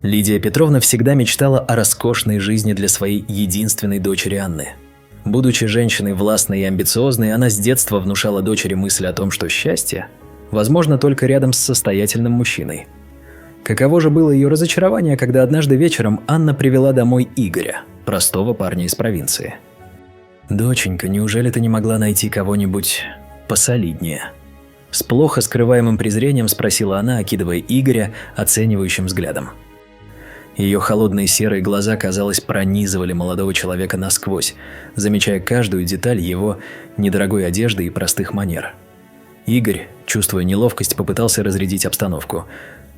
Лидия Петровна всегда мечтала о роскошной жизни для своей единственной дочери Анны. Будучи женщиной властной и амбициозной, она с детства внушала дочери мысль о том, что счастье возможно только рядом с состоятельным мужчиной. Каково же было ее разочарование, когда однажды вечером Анна привела домой Игоря, простого парня из провинции. «Доченька, неужели ты не могла найти кого-нибудь посолиднее?» С плохо скрываемым презрением спросила она, окидывая Игоря оценивающим взглядом. Ее холодные серые глаза, казалось, пронизывали молодого человека насквозь, замечая каждую деталь его недорогой одежды и простых манер. Игорь, чувствуя неловкость, попытался разрядить обстановку.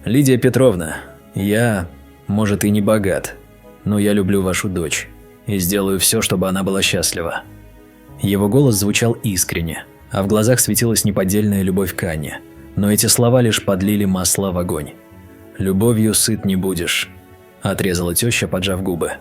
«Лидия Петровна, я, может, и не богат, но я люблю вашу дочь и сделаю все, чтобы она была счастлива». Его голос звучал искренне, а в глазах светилась неподдельная любовь к Анне. Но эти слова лишь подлили масло в огонь. «Любовью сыт не будешь», – отрезала теща, поджав губы.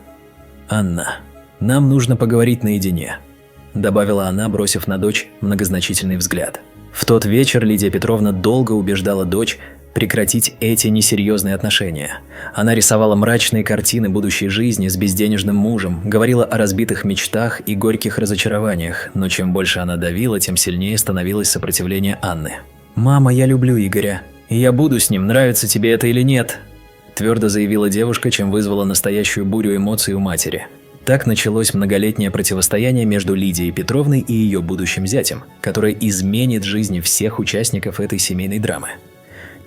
«Анна, нам нужно поговорить наедине», – добавила она, бросив на дочь многозначительный взгляд. В тот вечер Лидия Петровна долго убеждала дочь прекратить эти несерьезные отношения. Она рисовала мрачные картины будущей жизни с безденежным мужем, говорила о разбитых мечтах и горьких разочарованиях, но чем больше она давила, тем сильнее становилось сопротивление Анны. «Мама, я люблю Игоря, и я буду с ним, нравится тебе это или нет», – твердо заявила девушка, чем вызвала настоящую бурю эмоций у матери. Так началось многолетнее противостояние между Лидией Петровной и ее будущим зятем, которое изменит жизни всех участников этой семейной драмы.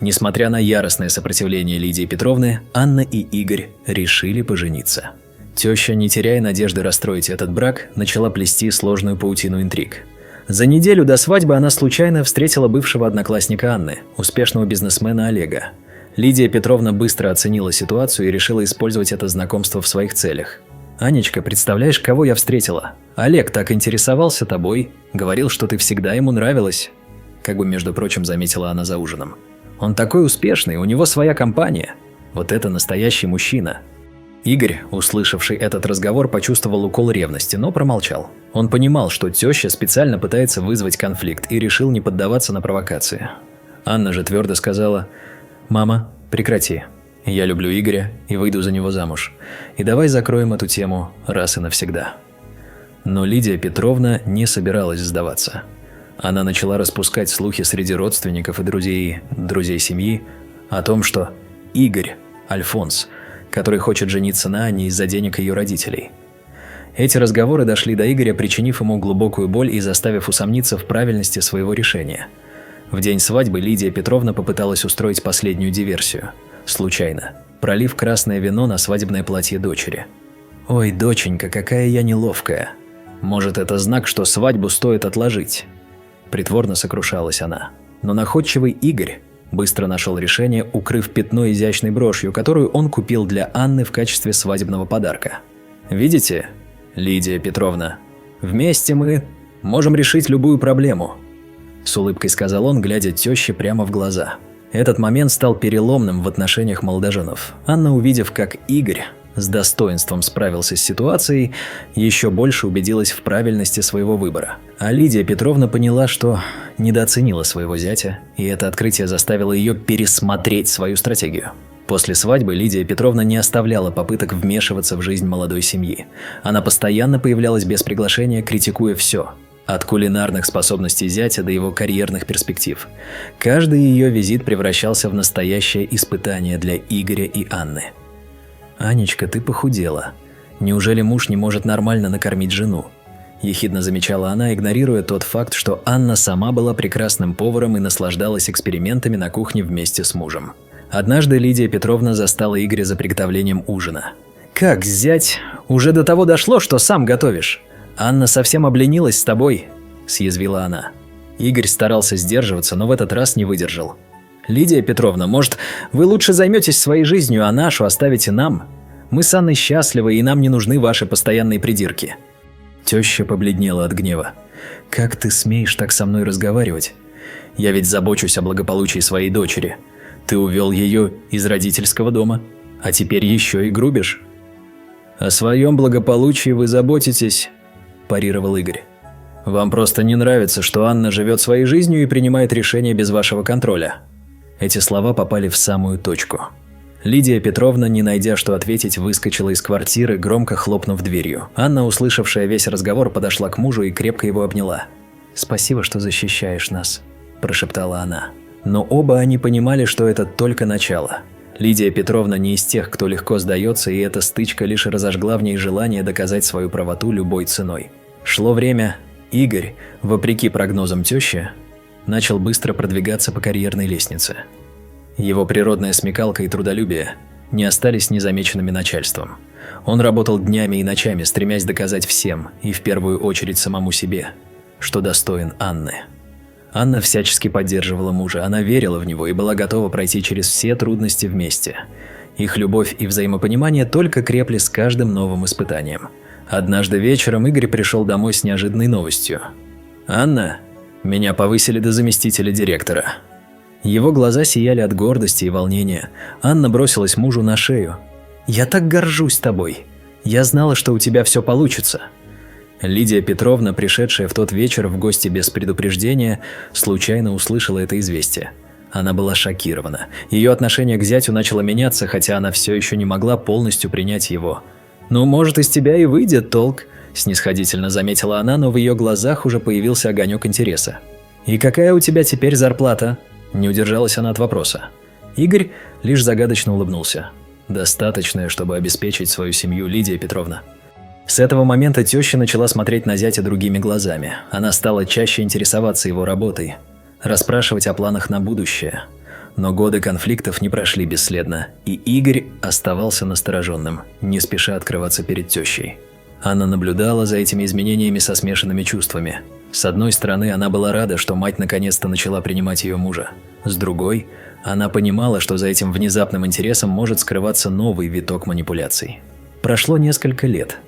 Несмотря на яростное сопротивление Лидии Петровны, Анна и Игорь решили пожениться. Теща, не теряя надежды расстроить этот брак, начала плести сложную паутину интриг. За неделю до свадьбы она случайно встретила бывшего одноклассника Анны, успешного бизнесмена Олега. Лидия Петровна быстро оценила ситуацию и решила использовать это знакомство в своих целях. «Анечка, представляешь, кого я встретила? Олег так интересовался тобой, говорил, что ты всегда ему нравилась», как бы, между прочим, заметила она за ужином. «Он такой успешный, у него своя компания. Вот это настоящий мужчина». Игорь, услышавший этот разговор, почувствовал укол ревности, но промолчал. Он понимал, что теща специально пытается вызвать конфликт, и решил не поддаваться на провокации. Анна же твердо сказала: «Мама, прекрати. Я люблю Игоря и выйду за него замуж. И давай закроем эту тему раз и навсегда». Но Лидия Петровна не собиралась сдаваться. Она начала распускать слухи среди родственников и друзей семьи о том, что Игорь – Альфонс, который хочет жениться на Анне из-за денег ее родителей. Эти разговоры дошли до Игоря, причинив ему глубокую боль и заставив усомниться в правильности своего решения. В день свадьбы Лидия Петровна попыталась устроить последнюю диверсию. Случайно, пролив красное вино на свадебное платье дочери. «Ой, доченька, какая я неловкая. Может, это знак, что свадьбу стоит отложить?» Притворно сокрушалась она. Но находчивый Игорь быстро нашел решение, укрыв пятно изящной брошью, которую он купил для Анны в качестве свадебного подарка. «Видите, Лидия Петровна, вместе мы можем решить любую проблему», – с улыбкой сказал он, глядя теще прямо в глаза. Этот момент стал переломным в отношениях молодоженов. Анна, увидев, как Игорь с достоинством справился с ситуацией, еще больше убедилась в правильности своего выбора. А Лидия Петровна поняла, что недооценила своего зятя, и это открытие заставило ее пересмотреть свою стратегию. После свадьбы Лидия Петровна не оставляла попыток вмешиваться в жизнь молодой семьи. Она постоянно появлялась без приглашения, критикуя все. От кулинарных способностей зятя до его карьерных перспектив. Каждый ее визит превращался в настоящее испытание для Игоря и Анны. «Анечка, ты похудела. Неужели муж не может нормально накормить жену?» – ехидно замечала она, игнорируя тот факт, что Анна сама была прекрасным поваром и наслаждалась экспериментами на кухне вместе с мужем. Однажды Лидия Петровна застала Игоря за приготовлением ужина. «Как, зять? Уже до того дошло, что сам готовишь? Анна совсем обленилась с тобой», – съязвила она. Игорь старался сдерживаться, но в этот раз не выдержал. «Лидия Петровна, может, вы лучше займетесь своей жизнью, а нашу оставите нам? Мы с Анной счастливы, и нам не нужны ваши постоянные придирки». Теща побледнела от гнева. «Как ты смеешь так со мной разговаривать? Я ведь забочусь о благополучии своей дочери. Ты увел ее из родительского дома, а теперь еще и грубишь». «О своем благополучии вы заботитесь», – парировал Игорь. «Вам просто не нравится, что Анна живет своей жизнью и принимает решения без вашего контроля». Эти слова попали в самую точку. Лидия Петровна, не найдя что ответить, выскочила из квартиры, громко хлопнув дверью. Анна, услышавшая весь разговор, подошла к мужу и крепко его обняла. «Спасибо, что защищаешь нас», – прошептала она. Но оба они понимали, что это только начало. Лидия Петровна не из тех, кто легко сдается, и эта стычка лишь разожгла в ней желание доказать свою правоту любой ценой. Шло время. Игорь, вопреки прогнозам тещи, начал быстро продвигаться по карьерной лестнице. Его природная смекалка и трудолюбие не остались незамеченными начальством. Он работал днями и ночами, стремясь доказать всем, и в первую очередь самому себе, что достоин Анны. Анна всячески поддерживала мужа, она верила в него и была готова пройти через все трудности вместе. Их любовь и взаимопонимание только крепли с каждым новым испытанием. Однажды вечером Игорь пришел домой с неожиданной новостью. «Анна, меня повысили до заместителя директора». Его глаза сияли от гордости и волнения. Анна бросилась мужу на шею. «Я так горжусь тобой. Я знала, что у тебя все получится». Лидия Петровна, пришедшая в тот вечер в гости без предупреждения, случайно услышала это известие. Она была шокирована. Ее отношение к зятю начало меняться, хотя она все еще не могла полностью принять его. «Ну, может, из тебя и выйдет толк», – снисходительно заметила она, но в ее глазах уже появился огонек интереса. «И какая у тебя теперь зарплата?» – не удержалась она от вопроса. Игорь лишь загадочно улыбнулся. «Достаточное, чтобы обеспечить свою семью, Лидия Петровна». С этого момента теща начала смотреть на зятя другими глазами. Она стала чаще интересоваться его работой, расспрашивать о планах на будущее. Но годы конфликтов не прошли бесследно, и Игорь оставался настороженным, не спеша открываться перед тещей. Анна наблюдала за этими изменениями со смешанными чувствами. С одной стороны, она была рада, что мать наконец-то начала принимать ее мужа. С другой, она понимала, что за этим внезапным интересом может скрываться новый виток манипуляций. Прошло несколько лет.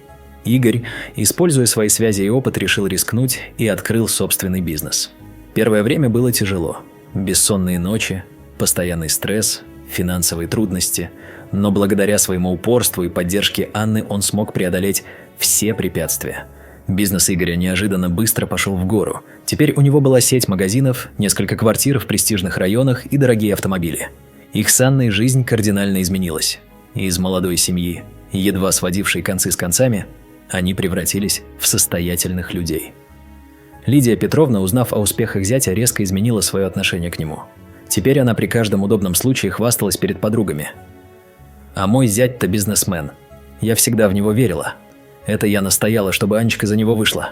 Игорь, используя свои связи и опыт, решил рискнуть и открыл собственный бизнес. Первое время было тяжело. Бессонные ночи, постоянный стресс, финансовые трудности. Но благодаря своему упорству и поддержке Анны он смог преодолеть все препятствия. Бизнес Игоря неожиданно быстро пошел в гору. Теперь у него была сеть магазинов, несколько квартир в престижных районах и дорогие автомобили. Их с Анной жизнь кардинально изменилась. И из молодой семьи, едва сводившей концы с концами, они превратились в состоятельных людей. Лидия Петровна, узнав о успехах зятя, резко изменила свое отношение к нему. Теперь она при каждом удобном случае хвасталась перед подругами. «А мой зять-то бизнесмен. Я всегда в него верила. Это я настояла, чтобы Анечка за него вышла».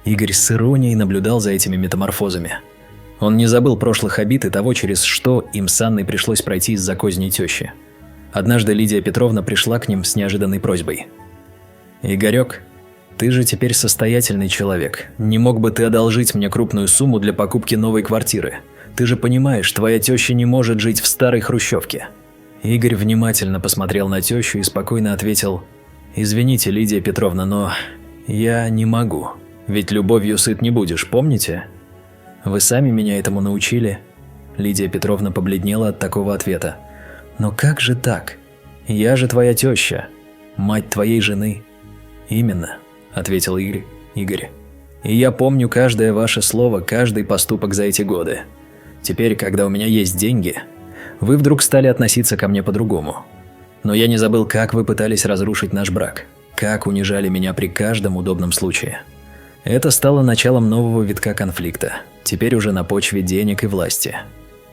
Игорь с иронией наблюдал за этими метаморфозами. Он не забыл прошлых обид и того, через что им с Анной пришлось пройти из-за козней тещи. Однажды Лидия Петровна пришла к ним с неожиданной просьбой. «Игорек, ты же теперь состоятельный человек. Не мог бы ты одолжить мне крупную сумму для покупки новой квартиры? Ты же понимаешь, твоя теща не может жить в старой хрущевке». Игорь внимательно посмотрел на тещу и спокойно ответил: «Извините, Лидия Петровна, но я не могу. Ведь любовью сыт не будешь, помните? Вы сами меня этому научили». Лидия Петровна побледнела от такого ответа. «Но как же так? Я же твоя теща, мать твоей жены». «Именно», – ответил Игорь. «И я помню каждое ваше слово, каждый поступок за эти годы. Теперь, когда у меня есть деньги, вы вдруг стали относиться ко мне по-другому. Но я не забыл, как вы пытались разрушить наш брак, как унижали меня при каждом удобном случае. Это стало началом нового витка конфликта, теперь уже на почве денег и власти».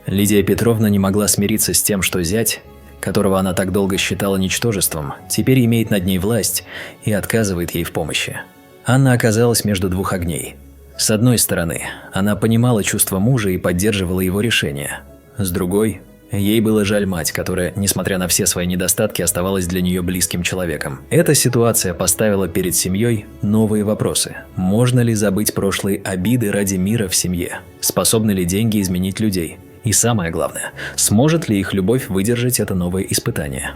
Лидия Петровна не могла смириться с тем, что зять, которого она так долго считала ничтожеством, теперь имеет над ней власть и отказывает ей в помощи. Анна оказалась между двух огней. С одной стороны, она понимала чувства мужа и поддерживала его решение. С другой, ей было жаль мать, которая, несмотря на все свои недостатки, оставалась для нее близким человеком. Эта ситуация поставила перед семьей новые вопросы. Можно ли забыть прошлые обиды ради мира в семье? Способны ли деньги изменить людей? И самое главное, сможет ли их любовь выдержать это новое испытание?